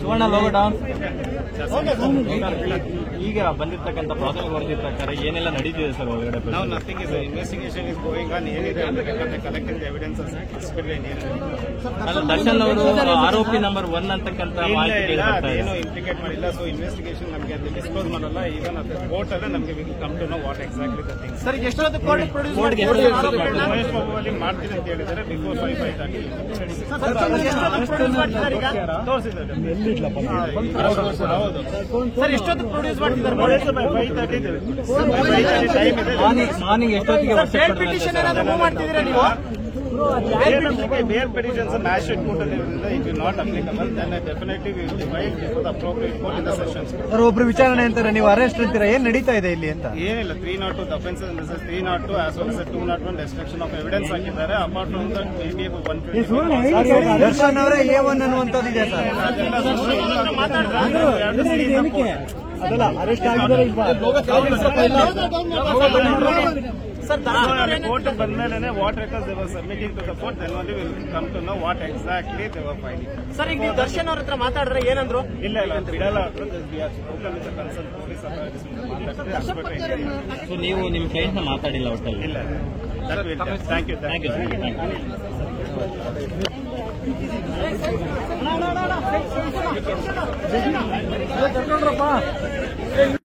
ಸುವರ್ಣ logo down. ಈಗ ಬಂದಿರ್ತಕ್ಕಂಥ ಪ್ರಾಥಮಿಕ ವರದಿ ಪ್ರಕಾರ ಏನೆಲ್ಲ ನಡೀತಿದೆ ಸರ್ ಒಳಗಡೆ? ನಾವು nothing is investigation is going on. ಏನಿದೆ ಕಲೆಕ್ಟಿಂಗ್ ಎವಿಡೆನ್ಸಸ್ ದರ್ಶನ್ ಅವರು ಆರೋಪಿ ನಂಬರ್ 1 ಅಂತಕ್ಕಂಥ ಮಾಹಿತಿ ಏನು ಇಂಪ್ಲಿಕೇಟ್ ಮಾಡಿಲ್ಲ. ಸೊ ಇನ್ವೆಸ್ಟಿಗೇಷನ್ ನಮಗೆ ಅದು ಡಿಸ್ಕ್ಲೋಸ್ ಮಾಡಲ್ಲ. ಈವನ್ ಅದು ಕೋರ್ಟ್ ಅಲ್ಲೇ ನಮಗೆ will come to know what exactly the thing. Sir ಎಷ್ಟೊತ್ತು ಕೋರ್ಟ್ ಪ್ರೊಡ್ಯೂಸ್ ಮಹೇಶ್ ಬಾಬು ಅಲ್ಲಿ ಮಾಡ್ತೀನಿ ಅಂತ ಹೇಳಿದ್ದಾರೆ. ಬಿಫೋರ್ 5:30 ಹೌದು ಸರ್ ಎಷ್ಟೊತ್ತು ಪ್ರೊಡ್ಯೂಸ್ ಮಾಡ್ತಿದ್ದಾರೆ? 5:30 ಟೈಮ್ ಇದೆ. ಮಾರ್ನಿಂಗ್ ಎಷ್ಟೊತ್ತಿಗೆ ಬೇಲ್ ಪಿಟಿಷನ್ ಏನಾದ್ರು ಮೂವ್ ಮಾಡ್ತಿದ್ದೀರಾ ನೀವು? ಬೇರ್ ಪಿಟಿಷನ್ಸ್ ಮ್ಯಾಚ್ ಕೋರ್ಟ್ ಅಲ್ಲಿ ಇರೋದ್ರಿಂದ it will not applicable. Then definitely we will divide before the appropriate court in the sessions. Sir ಒಬ್ರು ವಿಚಾರಣೆ ಅಂತಾರೆ, ನೀವು ಅರೆಸ್ಟ್ ಅಂತೀರಾ, ಏನ್ ನಡೀತಾ ಇದೆ ಇಲ್ಲಿ ಅಂತ? ಏನಿಲ್ಲ, 302 the offence in this 302 as well as 201 destruction of evidence ಹಾಕಿದ್ದಾರೆ. Apart from that maybe 120. Darshan ಅವರೇ A1 ಅನ್ನುವಂಥದ್ದಿದೆ ಸರ್. ಅದಲ್ಲ ಅರೆಸ್ಟ್ ಆಗಿದ್ದಾರೆ ಇಲ್ವಾ? ಸರ್ ಕೋರ್ಟ್ ಬಂದ್ಮೇಲೆ what records they were submitting to the court, then only will come to know what exactly they were filing. Sir ಈಗ ನೀವು ದರ್ಶನ್ ಅವ್ರ ಹತ್ರ ಮಾತಾಡಿದ್ರೆ ಏನಂದ್ರು? ಇಲ್ಲ ಬಿಡಲ್ಲ. ಸೊ ನೀವು ನಿಮ್ಮ ಕ್ಲೈಂಟ್ ನ ಮಾತಾಡಿಲ್ಲ ಒಟ್ಟಲ್ಲಿ? ಇಲ್ಲ. Thank you.